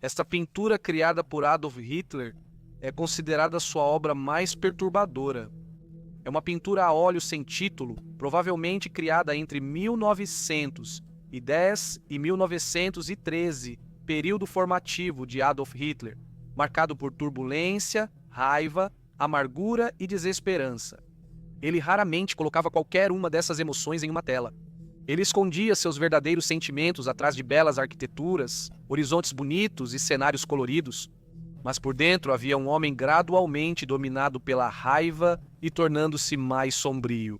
Esta pintura criada por Adolf Hitler é considerada sua obra mais perturbadora. É uma pintura a óleo sem título, provavelmente criada entre 1910 e 1913, período formativo de Adolf Hitler, marcado por turbulência, raiva, amargura e desesperança. Ele raramente colocava qualquer uma dessas emoções em uma tela. Ele escondia seus verdadeiros sentimentos atrás de belas arquiteturas, horizontes bonitos e cenários coloridos. Mas por dentro havia um homem gradualmente dominado pela raiva e tornando-se mais sombrio.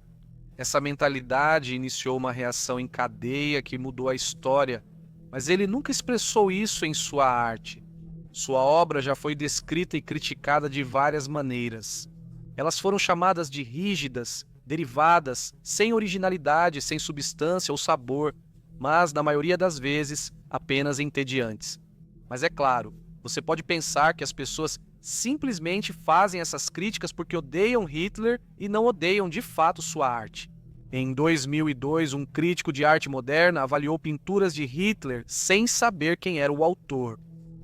Essa mentalidade iniciou uma reação em cadeia que mudou a história, mas ele nunca expressou isso em sua arte. Sua obra já foi descrita e criticada de várias maneiras. Elas foram chamadas de rígidas, derivadas, sem originalidade, sem substância ou sabor, mas, na maioria das vezes, apenas entediantes. Mas é claro, você pode pensar que as pessoas simplesmente fazem essas críticas porque odeiam Hitler e não odeiam de fato sua arte. Em 2002, um crítico de arte moderna avaliou pinturas de Hitler sem saber quem era o autor.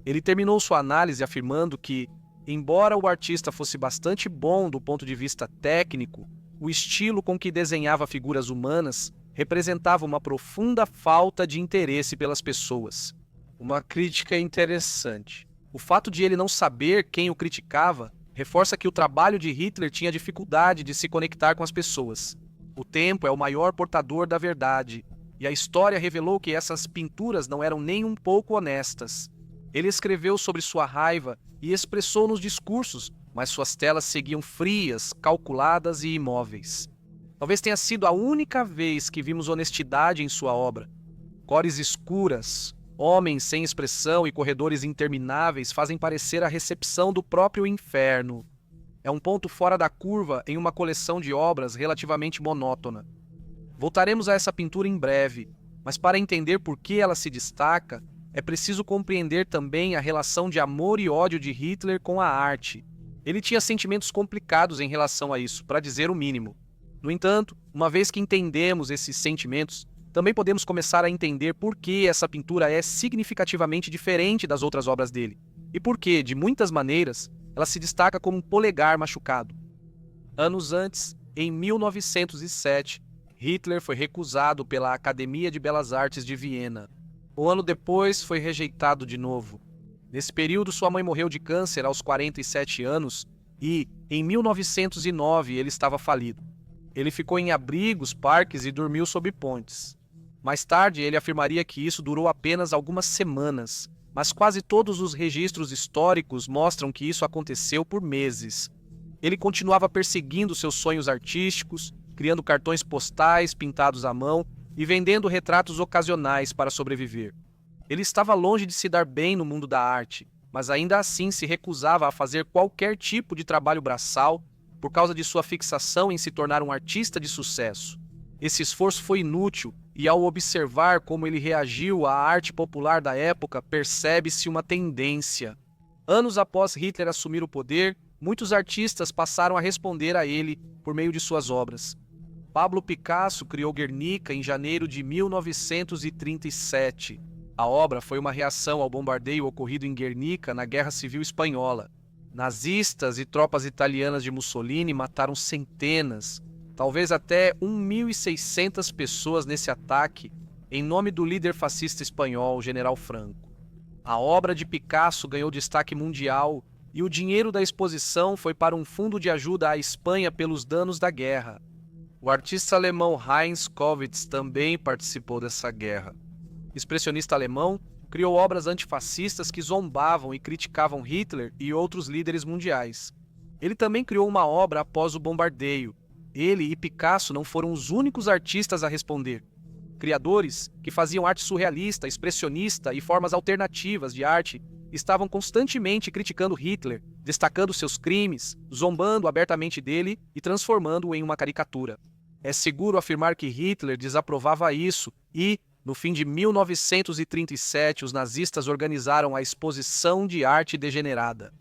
Ele terminou sua análise afirmando que, embora o artista fosse bastante bom do ponto de vista técnico, o estilo com que desenhava figuras humanas representava uma profunda falta de interesse pelas pessoas. Uma crítica interessante. O fato de ele não saber quem o criticava reforça que o trabalho de Hitler tinha dificuldade de se conectar com as pessoas. O tempo é o maior portador da verdade, e a história revelou que essas pinturas não eram nem um pouco honestas. Ele escreveu sobre sua raiva e expressou nos discursos, mas suas telas seguiam frias, calculadas e imóveis. Talvez tenha sido a única vez que vimos honestidade em sua obra. Cores escuras, homens sem expressão e corredores intermináveis fazem parecer a recepção do próprio inferno. É um ponto fora da curva em uma coleção de obras relativamente monótona. Voltaremos a essa pintura em breve, mas para entender por que ela se destaca, é preciso compreender também a relação de amor e ódio de Hitler com a arte. Ele tinha sentimentos complicados em relação a isso, para dizer o mínimo. No entanto, uma vez que entendemos esses sentimentos, também podemos começar a entender por que essa pintura é significativamente diferente das outras obras dele, e por que, de muitas maneiras, ela se destaca como um polegar machucado. Anos antes, em 1907, Hitler foi recusado pela Academia de Belas Artes de Viena. Um ano depois, foi rejeitado de novo. Nesse período, sua mãe morreu de câncer aos 47 anos e, em 1909, ele estava falido. Ele ficou em abrigos, parques e dormiu sob pontes. Mais tarde, ele afirmaria que isso durou apenas algumas semanas, mas quase todos os registros históricos mostram que isso aconteceu por meses. Ele continuava perseguindo seus sonhos artísticos, criando cartões postais pintados à mão e vendendo retratos ocasionais para sobreviver. Ele estava longe de se dar bem no mundo da arte, mas ainda assim se recusava a fazer qualquer tipo de trabalho braçal por causa de sua fixação em se tornar um artista de sucesso. Esse esforço foi inútil e, ao observar como ele reagiu à arte popular da época, percebe-se uma tendência. Anos após Hitler assumir o poder, muitos artistas passaram a responder a ele por meio de suas obras. Pablo Picasso criou Guernica em janeiro de 1937. A obra foi uma reação ao bombardeio ocorrido em Guernica na Guerra Civil Espanhola. Nazistas e tropas italianas de Mussolini mataram centenas, talvez até 1.600 pessoas nesse ataque, em nome do líder fascista espanhol, General Franco. A obra de Picasso ganhou destaque mundial e o dinheiro da exposição foi para um fundo de ajuda à Espanha pelos danos da guerra. O artista alemão Heinz Kovics também participou dessa guerra. Expressionista alemão, criou obras antifascistas que zombavam e criticavam Hitler e outros líderes mundiais. Ele também criou uma obra após o bombardeio. Ele e Picasso não foram os únicos artistas a responder. Criadores que faziam arte surrealista, expressionista e formas alternativas de arte estavam constantemente criticando Hitler, destacando seus crimes, zombando abertamente dele e transformando-o em uma caricatura. É seguro afirmar que Hitler desaprovava isso e, no fim de 1937, os nazistas organizaram a Exposição de Arte Degenerada.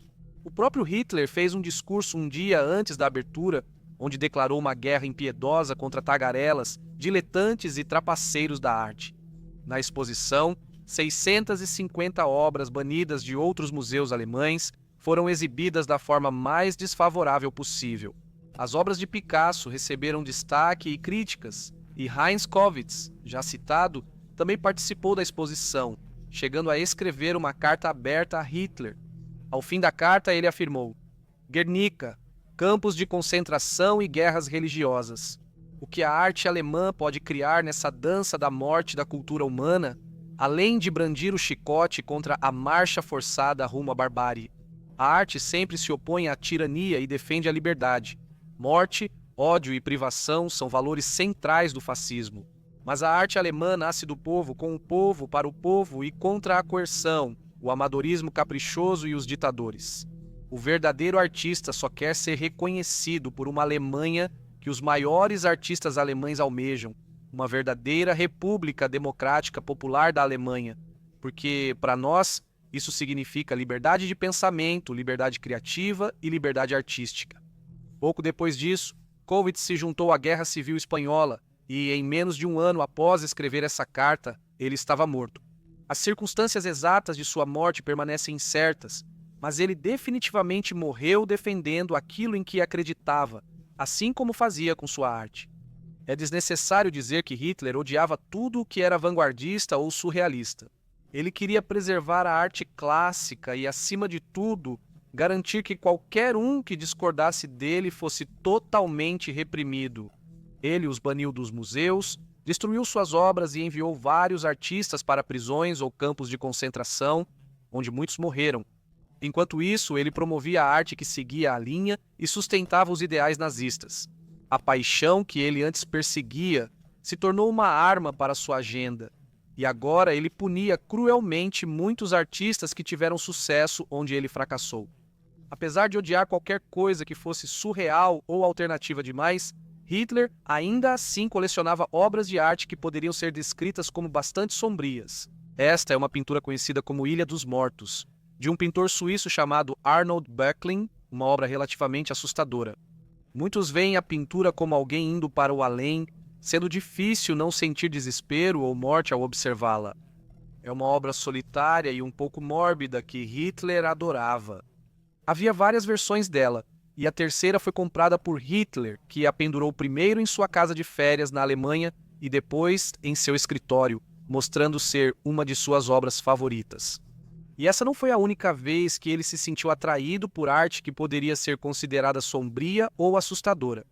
O próprio Hitler fez um discurso um dia antes da abertura, onde declarou uma guerra impiedosa contra tagarelas, diletantes e trapaceiros da arte. Na exposição, 650 obras banidas de outros museus alemães foram exibidas da forma mais desfavorável possível. As obras de Picasso receberam destaque e críticas, e Heinz Kovics, já citado, também participou da exposição, chegando a escrever uma carta aberta a Hitler. Ao fim da carta, ele afirmou: Guernica, campos de concentração e guerras religiosas. O que a arte alemã pode criar nessa dança da morte da cultura humana, além de brandir o chicote contra a marcha forçada rumo à barbárie. A arte sempre se opõe à tirania e defende a liberdade. Morte, ódio e privação são valores centrais do fascismo. Mas a arte alemã nasce do povo, com o povo, para o povo e contra a coerção, o amadorismo caprichoso e os ditadores. O verdadeiro artista só quer ser reconhecido por uma Alemanha que os maiores artistas alemães almejam, uma verdadeira república democrática popular da Alemanha, porque, para nós, isso significa liberdade de pensamento, liberdade criativa e liberdade artística. Pouco depois disso, Kovics se juntou à Guerra Civil Espanhola e, em menos de um ano após escrever essa carta, ele estava morto. As circunstâncias exatas de sua morte permanecem incertas, mas ele definitivamente morreu defendendo aquilo em que acreditava, assim como fazia com sua arte. É desnecessário dizer que Hitler odiava tudo o que era vanguardista ou surrealista. Ele queria preservar a arte clássica e, acima de tudo, garantir que qualquer um que discordasse dele fosse totalmente reprimido. Ele os baniu dos museus, destruiu suas obras e enviou vários artistas para prisões ou campos de concentração, onde muitos morreram. Enquanto isso, ele promovia a arte que seguia a linha e sustentava os ideais nazistas. A paixão que ele antes perseguia se tornou uma arma para sua agenda, e agora ele punia cruelmente muitos artistas que tiveram sucesso onde ele fracassou. Apesar de odiar qualquer coisa que fosse surreal ou alternativa demais, Hitler ainda assim colecionava obras de arte que poderiam ser descritas como bastante sombrias. Esta é uma pintura conhecida como Ilha dos Mortos, de um pintor suíço chamado Arnold Böcklin, uma obra relativamente assustadora. Muitos veem a pintura como alguém indo para o além, sendo difícil não sentir desespero ou morte ao observá-la. É uma obra solitária e um pouco mórbida que Hitler adorava. Havia várias versões dela, e a terceira foi comprada por Hitler, que a pendurou primeiro em sua casa de férias na Alemanha e depois em seu escritório, mostrando ser uma de suas obras favoritas. E essa não foi a única vez que ele se sentiu atraído por arte que poderia ser considerada sombria ou assustadora.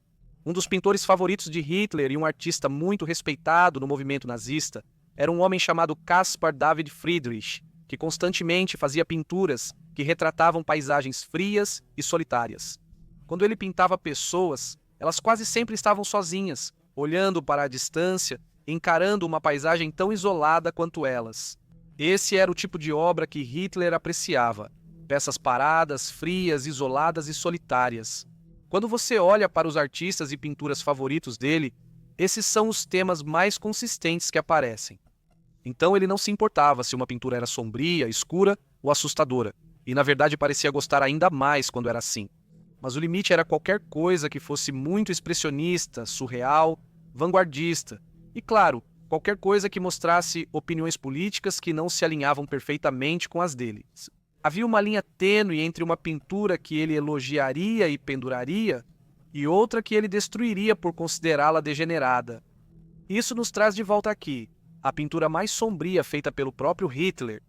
Um dos pintores favoritos de Hitler e um artista muito respeitado no movimento nazista era um homem chamado Caspar David Friedrich, que constantemente fazia pinturas que retratavam paisagens frias e solitárias. Quando ele pintava pessoas, elas quase sempre estavam sozinhas, olhando para a distância, encarando uma paisagem tão isolada quanto elas. Esse era o tipo de obra que Hitler apreciava: peças paradas, frias, isoladas e solitárias. Quando você olha para os artistas e pinturas favoritos dele, esses são os temas mais consistentes que aparecem. Então ele não se importava se uma pintura era sombria, escura ou assustadora, e na verdade parecia gostar ainda mais quando era assim. Mas o limite era qualquer coisa que fosse muito expressionista, surreal, vanguardista e, claro, qualquer coisa que mostrasse opiniões políticas que não se alinhavam perfeitamente com as dele. Havia uma linha tênue entre uma pintura que ele elogiaria e penduraria e outra que ele destruiria por considerá-la degenerada. Isso nos traz de volta aqui, a pintura mais sombria feita pelo próprio Hitler.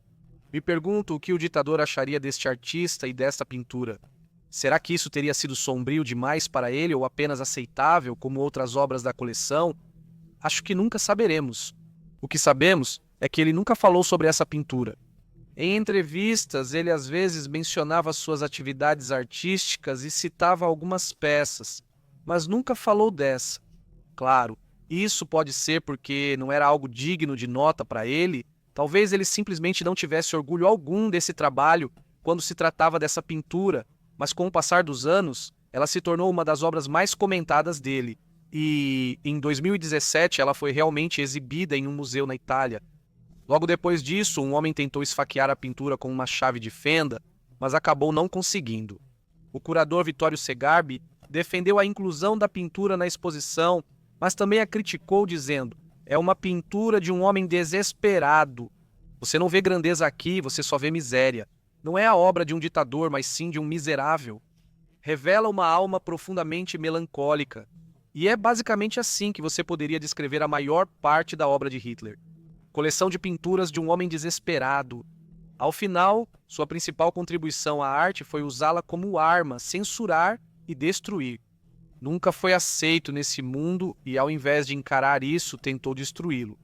Me pergunto o que o ditador acharia deste artista e desta pintura. Será que isso teria sido sombrio demais para ele ou apenas aceitável, como outras obras da coleção? Acho que nunca saberemos. O que sabemos é que ele nunca falou sobre essa pintura. Em entrevistas, ele às vezes mencionava suas atividades artísticas e citava algumas peças, mas nunca falou dessa. Claro, isso pode ser porque não era algo digno de nota para ele. Talvez ele simplesmente não tivesse orgulho algum desse trabalho quando se tratava dessa pintura, mas com o passar dos anos, ela se tornou uma das obras mais comentadas dele. E, em 2017, ela foi realmente exibida em um museu na Itália. Logo depois disso, um homem tentou esfaquear a pintura com uma chave de fenda, mas acabou não conseguindo. O curador Vittorio Segarbi defendeu a inclusão da pintura na exposição, mas também a criticou dizendo: é uma pintura de um homem desesperado. Você não vê grandeza aqui, você só vê miséria. Não é a obra de um ditador, mas sim de um miserável. Revela uma alma profundamente melancólica. E é basicamente assim que você poderia descrever a maior parte da obra de Hitler. Coleção de pinturas de um homem desesperado. Ao final, sua principal contribuição à arte foi usá-la como arma, censurar e destruir. Nunca foi aceito nesse mundo e, ao invés de encarar isso, tentou destruí-lo.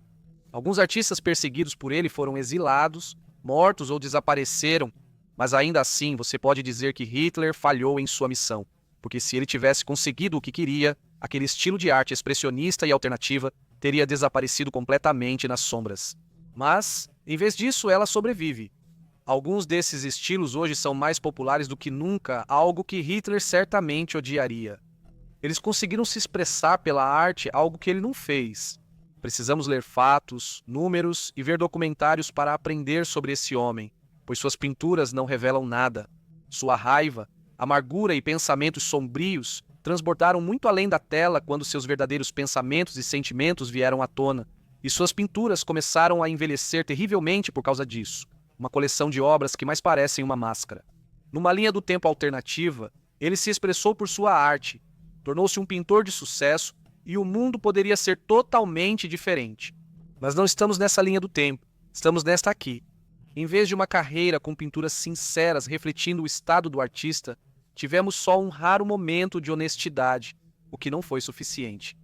Alguns artistas perseguidos por ele foram exilados, mortos ou desapareceram, mas ainda assim você pode dizer que Hitler falhou em sua missão, porque se ele tivesse conseguido o que queria, aquele estilo de arte expressionista e alternativa teria desaparecido completamente nas sombras. Mas, em vez disso, ela sobrevive. Alguns desses estilos hoje são mais populares do que nunca, algo que Hitler certamente odiaria. Eles conseguiram se expressar pela arte, algo que ele não fez. Precisamos ler fatos, números e ver documentários para aprender sobre esse homem, pois suas pinturas não revelam nada. Sua raiva, amargura e pensamentos sombrios transbordaram muito além da tela quando seus verdadeiros pensamentos e sentimentos vieram à tona, e suas pinturas começaram a envelhecer terrivelmente por causa disso. Uma coleção de obras que mais parecem uma máscara. Numa linha do tempo alternativa, ele se expressou por sua arte, tornou-se um pintor de sucesso e o mundo poderia ser totalmente diferente. Mas não estamos nessa linha do tempo, estamos nesta aqui. Em vez de uma carreira com pinturas sinceras refletindo o estado do artista, tivemos só um raro momento de honestidade, o que não foi suficiente.